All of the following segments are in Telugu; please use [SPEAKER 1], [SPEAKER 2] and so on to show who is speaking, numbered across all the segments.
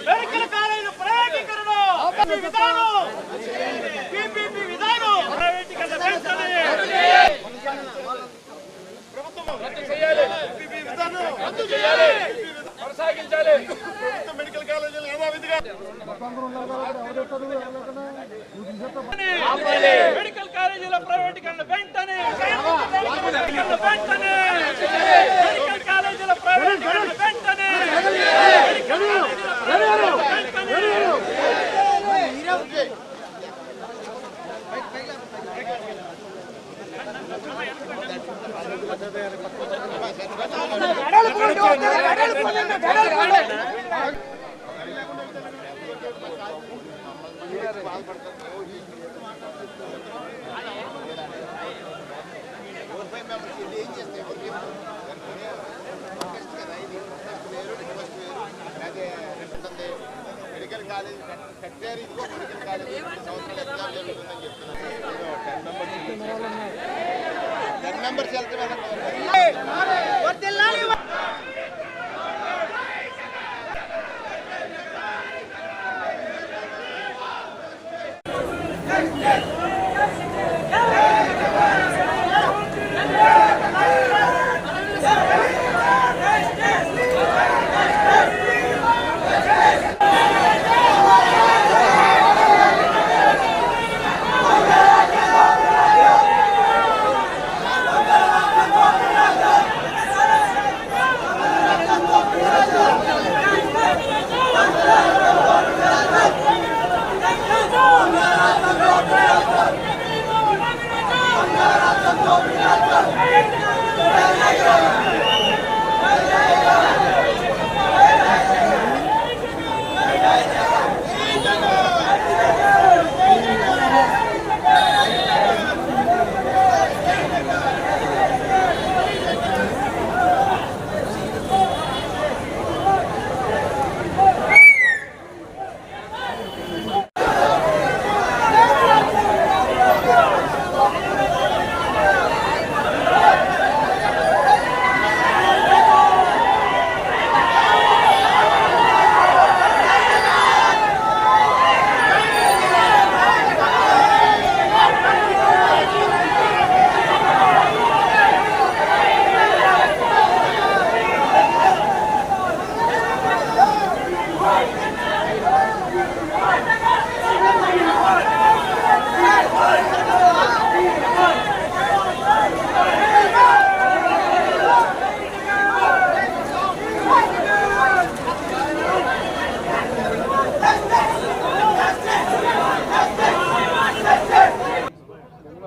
[SPEAKER 1] మెడికల్ కాలేజీల ప్రైవేటీకరణ విధానం పీపీపీ విధానం ప్రైవేటీకరణ ప్రభుత్వం రద్దు చేయాలి. పీపీపీ విధానం రద్దు చేయాలి, కొనసాగించాలి. ప్రభుత్వ మెడికల్ కాలేజీలు యథావిధిగా మెడికల్ కాలేజీల ప్రైవేటీకరణ వెంటనే మెడికల్ కాలేజీల ప్రైవేటీకరణ వెంటనే మెడికల్ కాలేజ్ కట్టారు. ఇదిగో మెడికల్ కాలేజ్ సంవత్సరాలు ఎగ్జామ్ జరుగుతుందని చెప్తున్నారు. 10 మెంబర్స్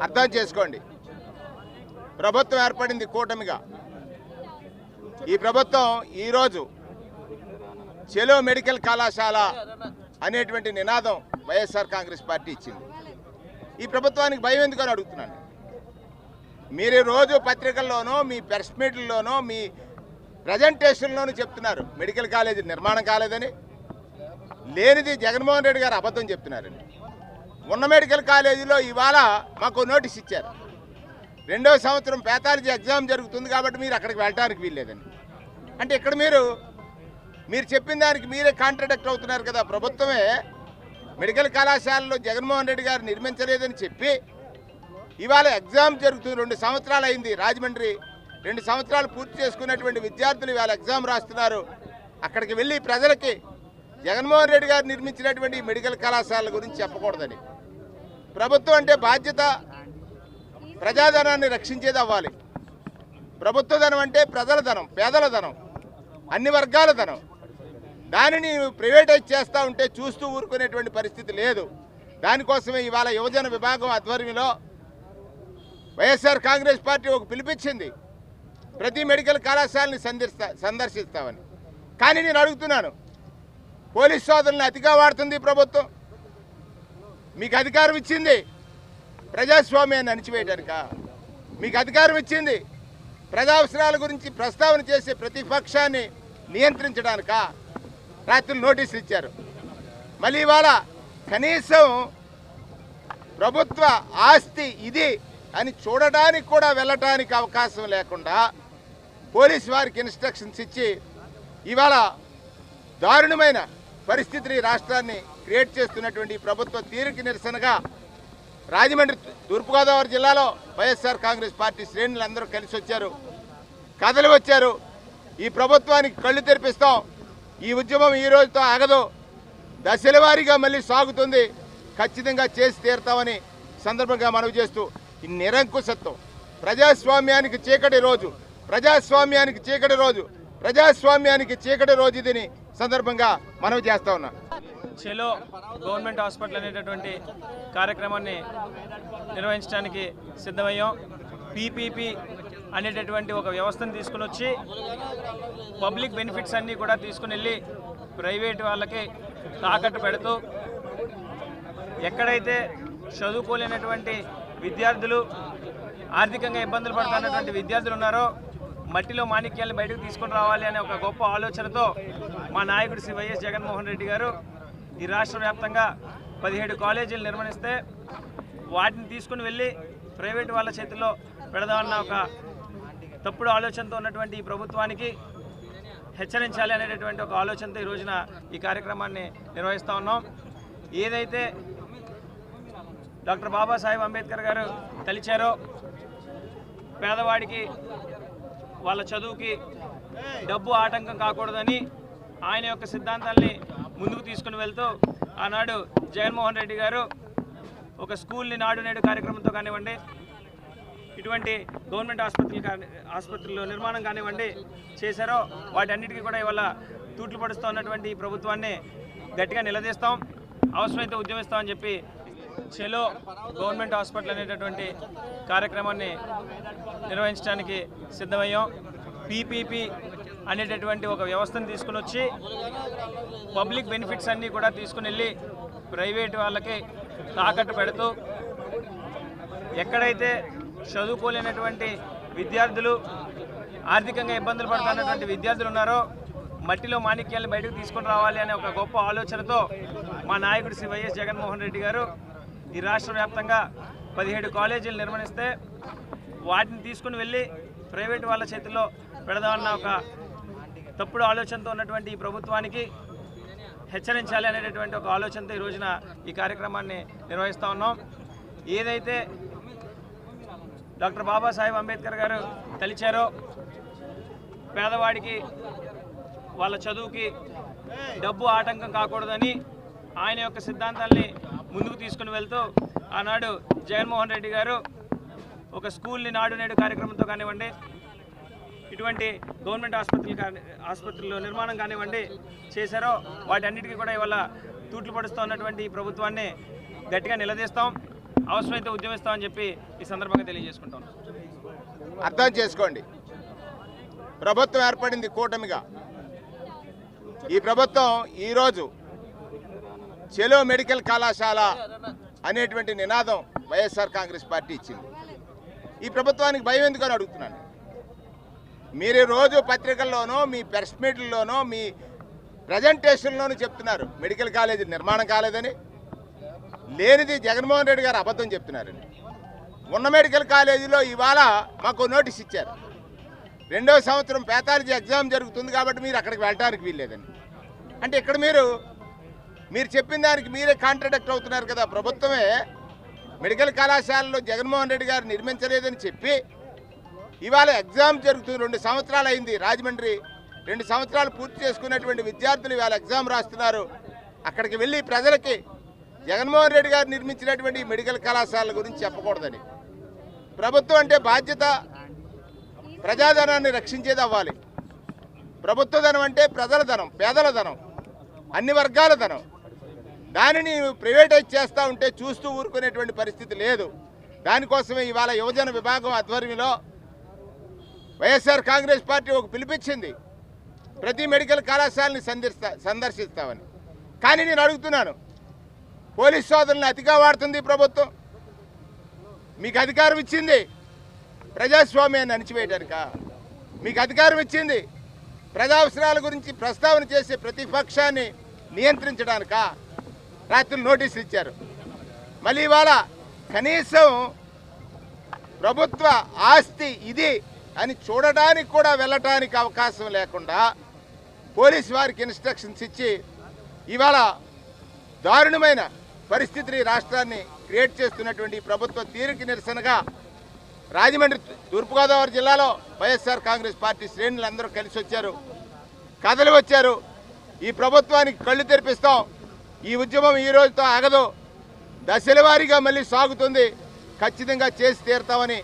[SPEAKER 1] అర్థం చేసుకోండి. ప్రభుత్వం ఏర్పడింది కూటమిగా. ఈ ప్రభుత్వం ఈరోజు చెలో మెడికల్ కళాశాల అనేటువంటి నినాదం వైఎస్ఆర్ కాంగ్రెస్ పార్టీ ఇచ్చింది. ఈ ప్రభుత్వానికి భయం ఎందుకని అడుగుతున్నాను. మీరు రోజు పత్రికల్లోనో మీ ప్రెస్ మీట్లలోనో మీ ప్రజెంటేషన్లోనూ చెప్తున్నారు మెడికల్ కాలేజీ నిర్మాణం కాలేదని. లేనిది జగన్మోహన్ రెడ్డి గారు అబద్ధం చెప్తున్నారని. ఉన్న మెడికల్ కాలేజీలో ఇవాళ మాకు నోటీస్ ఇచ్చారు. 2వ సంవత్సరం పేథాలజీ ఎగ్జామ్ జరుగుతుంది కాబట్టి మీరు అక్కడికి వెళ్ళడానికి వీల్లేదని. అంటే ఇక్కడ మీరు చెప్పిన దానికి మీరే కాంట్రాడిక్ట్ అవుతున్నారు కదా. ప్రభుత్వమే మెడికల్ కళాశాలలో జగన్మోహన్ రెడ్డి గారు నిర్మించలేదని చెప్పి ఇవాళ ఎగ్జామ్ జరుగుతుంది. 2 సంవత్సరాలు అయింది. రాజమండ్రి 2 సంవత్సరాలు పూర్తి చేసుకున్నటువంటి విద్యార్థులు ఇవాళ ఎగ్జామ్ రాస్తున్నారు. అక్కడికి వెళ్ళి ప్రజలకి జగన్మోహన్ రెడ్డి గారు నిర్మించినటువంటి మెడికల్ కళాశాలల గురించి చెప్పకూడదని. ప్రభుత్వం అంటే బాధ్యత, ప్రజాధనాన్ని రక్షించేది అవ్వాలి. ప్రభుత్వ ధనం అంటే ప్రజల ధనం, పేదల ధనం, అన్ని వర్గాల ధనం. దానిని ప్రైవేటైజ్ చేస్తూ ఉంటే చూస్తూ ఊరుకునేటువంటి పరిస్థితి లేదు. దానికోసమే ఇవాళ యువజన విభాగం ఆధ్వర్యంలో వైఎస్ఆర్ కాంగ్రెస్ పార్టీ ఒక పిలిపించింది, ప్రతి మెడికల్ కళాశాలని సందర్శిస్తామని. కానీ నేను అడుగుతున్నాను, పోలీస్ సోదరులను అతిగా వాడుతుంది ప్రభుత్వం. మీకు అధికారం ఇచ్చింది ప్రజాస్వామ్యాన్ని అణిచివేయడానిక? మీకు అధికారం ఇచ్చింది ప్రజావసరాల గురించి ప్రస్తావన చేసే ప్రతిపక్షాన్ని నియంత్రించడానిక? రాత్రులు నోటీసులు ఇచ్చారు. మళ్ళీ ఇవాళ కనీసం ప్రభుత్వ ఆస్తి ఇది అని చూడడానికి కూడా వెళ్ళటానికి అవకాశం లేకుండా పోలీసు వారికి ఇన్స్ట్రక్షన్స్ ఇచ్చి ఇవాళ దారుణమైన పరిస్థితిని రాష్ట్రాన్ని క్రియేట్ చేస్తున్నటువంటి ప్రభుత్వ తీరుకి నిరసనగా రాజమండ్రి తూర్పుగోదావరి జిల్లాలో వైఎస్ఆర్ కాంగ్రెస్ పార్టీ శ్రేణులందరూ కలిసి వచ్చారు, కథలు వచ్చారు. ఈ ప్రభుత్వానికి కళ్ళు తెరిపిస్తాం. ఈ ఉద్యమం ఈ రోజుతో ఆగదు, దశల వారీగా మళ్ళీ సాగుతుంది, ఖచ్చితంగా చేసి తీరుతామని సందర్భంగా మనవి చేస్తూ ఈ నిరంకుశత్వం ప్రజాస్వామ్యానికి చీకటి రోజు, ప్రజాస్వామ్యానికి చీకటి రోజు, ప్రజాస్వామ్యానికి చీకటి రోజు ఇదని సందర్భంగా మనవి చేస్తా ఉన్నా.
[SPEAKER 2] చెలో గవర్నమెంట్ హాస్పిటల్ అనేటటువంటి కార్యక్రమాన్ని నిర్వహించడానికి సిద్ధమయ్యాం. పీపీపీ అనేటటువంటి ఒక వ్యవస్థను తీసుకుని వచ్చి పబ్లిక్ బెనిఫిట్స్ అన్నీ కూడా తీసుకుని వెళ్ళి ప్రైవేట్ వాళ్ళకి తాకట్టు పెడుతూ ఎక్కడైతే చదువుకోలేనటువంటి విద్యార్థులు, ఆర్థికంగా ఇబ్బందులు పడుతున్నటువంటి విద్యార్థులు ఉన్నారో మట్టిలో మాణిక్యాలను బయటకు తీసుకొని రావాలి అనే ఒక గొప్ప ఆలోచనతో మా నాయకుడు శ్రీ వైఎస్ జగన్మోహన్ రెడ్డి గారు ఈ రాష్ట్ర వ్యాప్తంగా 17 కాలేజీలు నిర్వహిస్తే వాటిని తీసుకుని వెళ్ళి ప్రైవేటు వాళ్ళ చేతుల్లో పెడదామన్న ఒక తప్పుడు ఆలోచనతో ఉన్నటువంటి ఈ ప్రభుత్వానికి హెచ్చరించాలి అనేటటువంటి ఒక ఆలోచనతో ఈ రోజున ఈ కార్యక్రమాన్ని నిర్వహిస్తూ ఉన్నాం. ఏదైతే డాక్టర్ బాబాసాహెబ్ అంబేద్కర్ గారు తలిచారో పేదవాడికి వాళ్ళ చదువుకి డబ్బు ఆటంకం కాకూడదని ఆయన యొక్క సిద్ధాంతాల్ని ముందుకు తీసుకుని వెళ్తూ ఆనాడు జగన్మోహన్ రెడ్డి గారు ఒక స్కూల్ని నాడు నేడు కార్యక్రమంతో కానివ్వండి, ఇటువంటి గవర్నమెంట్ ఆసుపత్రుల్లో నిర్మాణం కానివ్వండి చేశారో వాటన్నిటికీ కూడా ఇవాళ తూట్లు పడుస్తూ ఉన్నటువంటి ఈ ప్రభుత్వాన్ని గట్టిగా నిలదీస్తాం, అవసరమైతే ఉద్యమిస్తామని చెప్పి చెలో గవర్నమెంట్ హాస్పిటల్ అనేటటువంటి కార్యక్రమాన్ని నిర్వహించడానికి సిద్ధమయ్యాం. పీపీపీ అనేటటువంటి ఒక వ్యవస్థను తీసుకుని వచ్చి పబ్లిక్ బెనిఫిట్స్ అన్నీ కూడా తీసుకుని వెళ్ళి ప్రైవేట్ వాళ్ళకి తాకట్టు పెడుతూ ఎక్కడైతే చదువుకోలేనటువంటి విద్యార్థులు, ఆర్థికంగా ఇబ్బందులు పడుతున్నటువంటి విద్యార్థులు ఉన్నారో మట్టిలో మాణిక్యాలను బయటకు తీసుకొని రావాలి అనే ఒక గొప్ప ఆలోచనతో మా నాయకుడు శ్రీ వైఎస్ జగన్మోహన్ రెడ్డి గారు ఈ రాష్ట్ర వ్యాప్తంగా 17 కాలేజీలు నిర్వహిస్తే వాటిని తీసుకుని వెళ్ళి ప్రైవేటు వాళ్ళ చేతుల్లో పెడదామన్న ఒక తప్పుడు ఆలోచనతో ఉన్నటువంటి ఈ ప్రభుత్వానికి హెచ్చరించాలి అనేటటువంటి ఒక ఆలోచనతో ఈ రోజున ఈ కార్యక్రమాన్ని నిర్వహిస్తూ ఉన్నాం. ఏదైతే డాక్టర్ బాబాసాహెబ్ అంబేద్కర్ గారు తలిచారో పేదవాడికి వాళ్ళ చదువుకి డబ్బు ఆటంకం కాకూడదని ఆయన యొక్క సిద్ధాంతాల్ని ముందుకు తీసుకుని వెళ్తూ ఆనాడు జగన్మోహన్ రెడ్డి గారు ఒక స్కూల్ని నాడు నేడు కార్యక్రమంతో కానివ్వండి, ఇటువంటి గవర్నమెంట్ ఆసుపత్రుల్లో నిర్మాణం కానివ్వండి చేశారో వాటన్నిటికీ కూడా ఇవాళ తూట్లు పడుస్తూ ఉన్నటువంటి ఈ ప్రభుత్వాన్ని గట్టిగా నిలదీస్తాం, అవసరమైతే ఉద్యమిస్తామని చెప్పి ఈ సందర్భంగా తెలియజేసుకుంటాం.
[SPEAKER 1] అర్థం చేసుకోండి, ప్రభుత్వం ఏర్పడింది కూటమిగా. ఈ ప్రభుత్వం ఈరోజు చెలో మెడికల్ కళాశాల అనేటువంటి నినాదం వైఎస్ఆర్ కాంగ్రెస్ పార్టీ ఇచ్చింది. ఈ ప్రభుత్వానికి భయం ఎందుకని అడుగుతున్నాను. మీరు రోజు పత్రికల్లోనో మీ ప్రెస్ మీట్లలోనో మీ ప్రజెంటేషన్లోనూ చెప్తున్నారు మెడికల్ కాలేజీ నిర్మాణం కాలేదని. లేనిది జగన్మోహన్ రెడ్డి గారు అబద్ధం చెప్తున్నారండి. ఉన్న మెడికల్ కాలేజీలో ఇవాళ మాకు నోటీస్ ఇచ్చారు, 2వ సంవత్సరం పేథాలజీ ఎగ్జామ్ జరుగుతుంది కాబట్టి మీరు అక్కడికి వెళ్ళడానికి వీల్లేదని. అంటే ఇక్కడ మీరు చెప్పిన దానికి మీరే కాంట్రాడిక్ట్ అవుతున్నారు కదా. ప్రభుత్వమే మెడికల్ కళాశాలలో జగన్మోహన్ రెడ్డి గారు నిర్మించలేదని చెప్పి ఇవాళ ఎగ్జామ్ జరుగుతుంది. 2 సంవత్సరాలు అయింది. రాజమండ్రి 2 సంవత్సరాలు పూర్తి చేసుకున్నటువంటి విద్యార్థులు ఇవాళ ఎగ్జామ్ రాస్తున్నారు. అక్కడికి వెళ్ళి ప్రజలకి జగన్మోహన్ రెడ్డి గారు నిర్మించినటువంటి మెడికల్ కళాశాలల గురించి చెప్పకూడదని. ప్రభుత్వం అంటే బాధ్యత, ప్రజాధనాన్ని రక్షించేది అవ్వాలి. ప్రభుత్వ ధనం అంటే ప్రజల ధనం, పేదల ధనం, అన్ని వర్గాల ధనం. దానిని ప్రైవేటైజ్ చేస్తూ ఉంటే చూస్తూ ఊరుకునేటువంటి పరిస్థితి లేదు. దానికోసమే ఇవాళ యువజన విభాగం ఆధ్వర్యంలో వైఎస్ఆర్ కాంగ్రెస్ పార్టీ ఒక పిలిపించింది, ప్రతి మెడికల్ కళాశాలని సందర్శిస్తామని. కానీ నేను అడుగుతున్నాను, పోలీస్ సోదరులను అతిగా వాడుతుంది ప్రభుత్వం. మీకు అధికారం ఇచ్చింది ప్రజాస్వామ్యాన్ని అణిచివేయడానిక? మీకు అధికారం ఇచ్చింది ప్రజా అవసరాల గురించి ప్రస్తావన చేసే ప్రతిపక్షాన్ని నియంత్రించడానిక? రాత్రులు నోటీసులు ఇచ్చారు. మళ్ళీ ఇవాళ కనీసం ప్రభుత్వ ఆస్తి ఇది అని చూడడానికి కూడా వెళ్ళటానికి అవకాశం లేకుండా పోలీస్ వారికి ఇన్స్ట్రక్షన్స్ ఇచ్చి ఇవాళ దారుణమైన పరిస్థితిని రాష్ట్రాన్ని క్రియేట్ చేస్తున్నటువంటి ప్రభుత్వ తీరుకి నిరసనగా రాజమండ్రి తూర్పుగోదావరి జిల్లాలో వైఎస్ఆర్ కాంగ్రెస్ పార్టీ శ్రేణులందరూ కలిసి వచ్చారు, కథలు వచ్చారు. ఈ ప్రభుత్వానికి కళ్ళు తెరిపిస్తాం, ఈ ఉద్యమం ఈ రోజుతో ఆగదు, దశల వారీగా మళ్ళీ సాగుతుంది, ఖచ్చితంగా చేసి తీరుతామని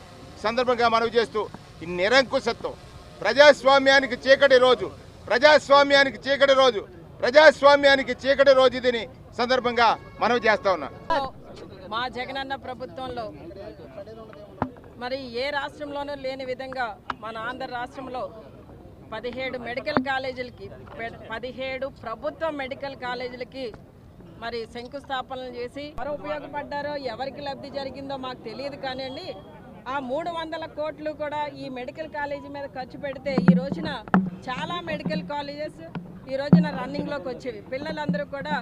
[SPEAKER 1] సందర్భంగా మనవి చేస్తూ ఈ నిరంకుశత్వం ప్రజాస్వామ్యానికి చీకటి రోజు, ప్రజాస్వామ్యానికి చీకటి రోజు, ప్రజాస్వామ్యానికి చీకటి రోజు ఇదని సందర్భంగా మనవి చేస్తా ఉన్నా.
[SPEAKER 3] మా జగనన్న ప్రభుత్వంలో మరి ఏ రాష్ట్రంలోనూ లేని విధంగా మన ఆంధ్ర రాష్ట్రంలో 17 మెడికల్ కాలేజీలకి 17 ప్రభుత్వ మెడికల్ కాలేజీలకి మరి శంకుస్థాపనలు చేసి ఎవరు ఉపయోగపడ్డారో ఎవరికి లబ్ధి జరిగిందో మాకు తెలియదు కానివ్వండి. ఆ 300 కోట్లు కూడా ఈ మెడికల్ కాలేజీ మీద ఖర్చు పెడితే ఈ రోజున చాలా మెడికల్ కాలేజెస్ ఈ రోజున రన్నింగ్లోకి వచ్చేవి. పిల్లలందరూ కూడా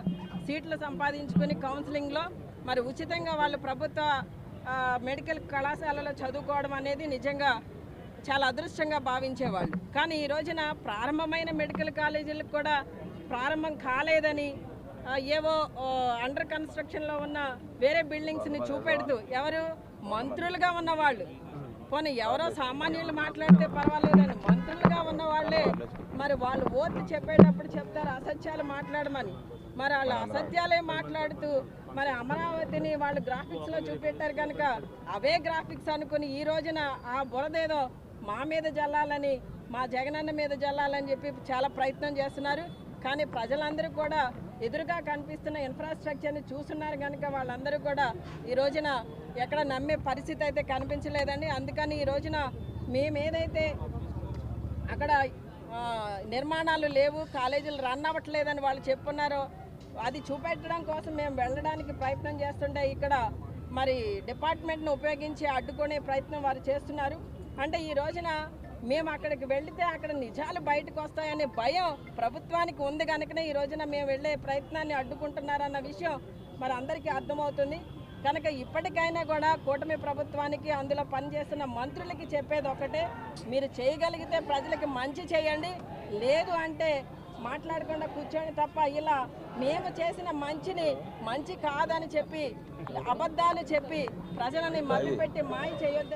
[SPEAKER 3] సీట్లు సంపాదించుకుని కౌన్సిలింగ్లో మరి ఉచితంగా వాళ్ళు ప్రభుత్వ మెడికల్ కళాశాలలో చదువుకోవడం అనేది నిజంగా చాలా అదృష్టంగా భావించేవాళ్ళు. కానీ ఈ రోజున ప్రారంభమైన మెడికల్ కాలేజీలకు కూడా ప్రారంభం కాలేదని ఏవో అండర్ కన్స్ట్రక్షన్లో ఉన్న వేరే బిల్డింగ్స్ని చూపెడుతూ ఎవరు మంత్రులుగా ఉన్నవాళ్ళు, పోనీ ఎవరో సామాన్యులు మాట్లాడితే పర్వాలేదని మంత్రులుగా ఉన్న వాళ్ళే మరి వాళ్ళు ఓట్లు చెప్పేటప్పుడు చెప్తారు అసత్యాలు మాట్లాడమని. మరి వాళ్ళు అసత్యాలే మాట్లాడుతూ మరి అమరావతిని వాళ్ళు గ్రాఫిక్స్లో చూపెట్టారు కనుక అవే గ్రాఫిక్స్ అనుకుని ఈ రోజున ఆ బురదేదో మా మీద జల్లాలని, మా జగనన్న మీద జల్లాలని చెప్పి చాలా ప్రయత్నం చేస్తున్నారు. కానీ ప్రజలందరూ కూడా ఎదురుగా కనిపిస్తున్న ఇన్ఫ్రాస్ట్రక్చర్ని చూస్తున్నారు కనుక వాళ్ళందరూ కూడా ఈ రోజున ఎక్కడ నమ్మే పరిస్థితి అయితే కనిపించలేదండి. అందుకని ఈ రోజున మేమేదైతే అక్కడ నిర్మాణాలు లేవు, కాలేజీలు రన్ అవ్వట్లేదని వాళ్ళు చెప్పున్నారో అది చూపెట్టడం కోసం మేము వెళ్ళడానికి ప్రయత్నం చేస్తుంటే ఇక్కడ మరి డిపార్ట్మెంట్ను ఉపయోగించి అడ్డుకునే ప్రయత్నం వారు చేస్తున్నారు. అంటే ఈ రోజున మేము అక్కడికి వెళితే అక్కడ నిజాలు బయటకు వస్తాయనే భయం ప్రభుత్వానికి ఉంది కనుకనే ఈ రోజున మేము వెళ్ళే ప్రయత్నాన్ని అడ్డుకుంటున్నారన్న విషయం మరి అందరికీ అర్థమవుతుంది. కనుక ఇప్పటికైనా కూడా కూటమి ప్రభుత్వానికి అందులో పనిచేస్తున్న మంత్రులకి చెప్పేది ఒకటే, మీరు చేయగలిగితే ప్రజలకి మంచి చేయండి, లేదు అంటే మాట్లాడకుండా కూర్చొని తప్ప ఇలా మేము చేసిన మంచిని మంచి కాదని చెప్పి అబద్ధాలు చెప్పి ప్రజలని మభ్యపెట్టి మాయ చేయొద్దు.